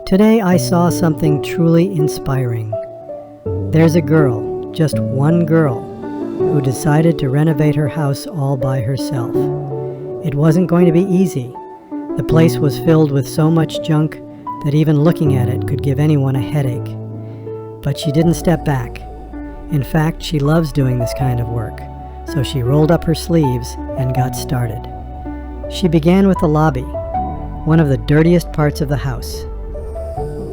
Today I saw something truly inspiring. There's a girl, just one girl, who decided to renovate her house all by herself. It wasn't going to be easy. The place was filled with so much junk that even looking at it could give anyone a headache. But she didn't step back. In fact, she loves doing this kind of work, so she rolled up her sleeves and got started. She began with the lobby, one of the dirtiest parts of the house.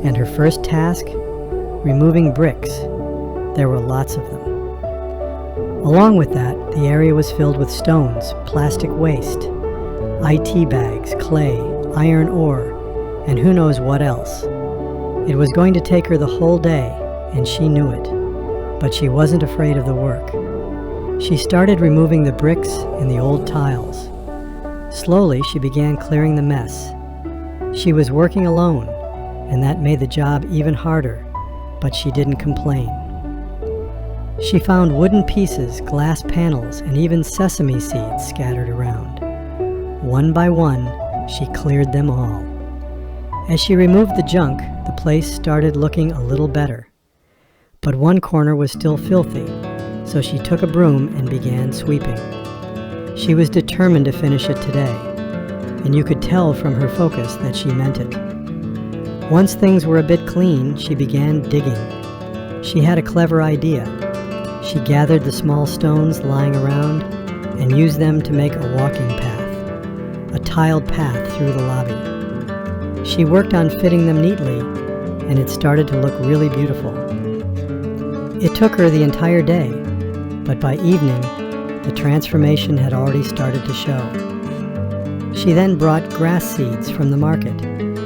And her first task? Removing bricks. There were lots of them. Along with that, the area was filled with stones, plastic waste, IT bags, clay, iron ore, and who knows what else. It was going to take her the whole day, and she knew it, but she wasn't afraid of the work. She started removing the bricks and the old tiles. Slowly, she began clearing the mess. She was working alone, and that made the job even harder, but she didn't complain. She found wooden pieces, glass panels, and even sesame seeds scattered around. One by one, she cleared them all. As she removed the junk, the place started looking a little better. But one corner was still filthy, so she took a broom and began sweeping. She was determined to finish it today, and you could tell from her focus that she meant it. Once things were a bit clean, she began digging. She had a clever idea. She gathered the small stones lying around and used them to make a walking path, a tiled path through the lobby. She worked on fitting them neatly, and it started to look really beautiful. It took her the entire day, but by evening, the transformation had already started to show. She then brought grass seeds from the market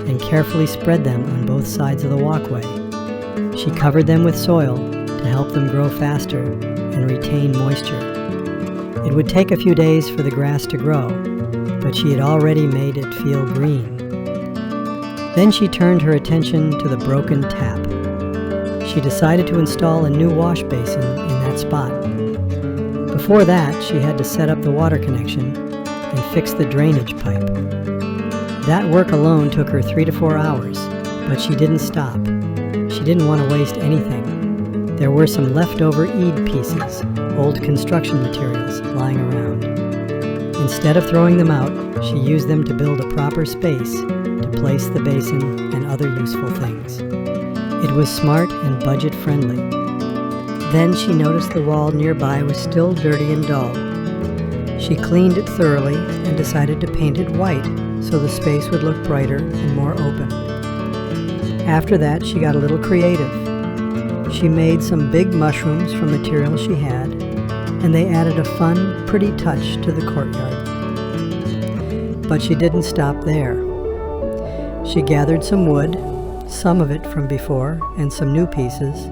and carefully spread them on both sides of the walkway. She covered them with soil to help them grow faster and retain moisture. It would take a few days for the grass to grow, but she had already made it feel green. Then she turned her attention to the broken tap. She decided to install a new wash basin in that spot. Before that, she had to set up the water connection and fix the drainage pipe. That work alone took her 3 to 4 hours, but she didn't stop. She didn't want to waste anything. There were some leftover EID pieces, old construction materials, lying around. Instead of throwing them out, she used them to build a proper space to place the basin and other useful things. It was smart and budget-friendly. Then she noticed the wall nearby was still dirty and dull. She cleaned it thoroughly and decided to paint it white so the space would look brighter and more open. After that, she got a little creative. She made some big mushrooms from materials she had, and they added a fun, pretty touch to the courtyard. But she didn't stop there. She gathered some wood, some of it from before, and some new pieces,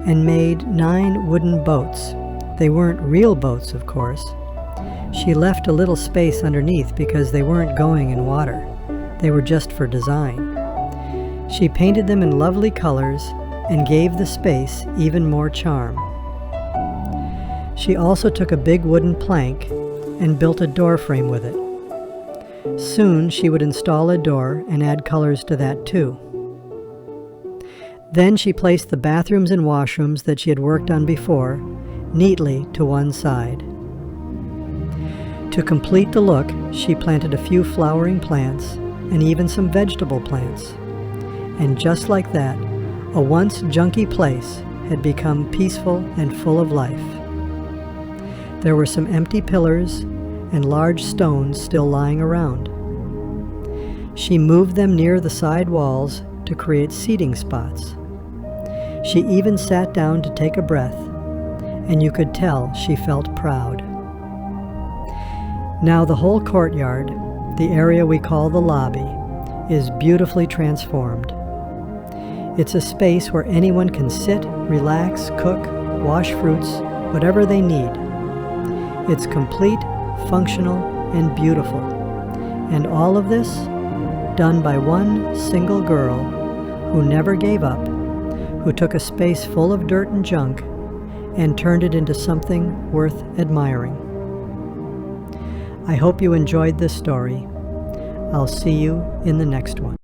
and made 9 wooden boats. They weren't real boats, of course. She left a little space underneath because they weren't going in water. They were just for design. She painted them in lovely colors and gave the space even more charm. She also took a big wooden plank and built a door frame with it. Soon she would install a door and add colors to that too. Then she placed the bathrooms and washrooms that she had worked on before neatly to one side. To complete the look, she planted a few flowering plants and even some vegetable plants. And just like that, a once junky place had become peaceful and full of life. There were some empty pillars and large stones still lying around. She moved them near the side walls to create seating spots. She even sat down to take a breath, and you could tell she felt proud. Now the whole courtyard, the area we call the lobby, is beautifully transformed. It's a space where anyone can sit, relax, cook, wash fruits, whatever they need. It's complete, functional, and beautiful. And all of this done by one single girl who never gave up, who took a space full of dirt and junk and turned it into something worth admiring. I hope you enjoyed this story. I'll see you in the next one.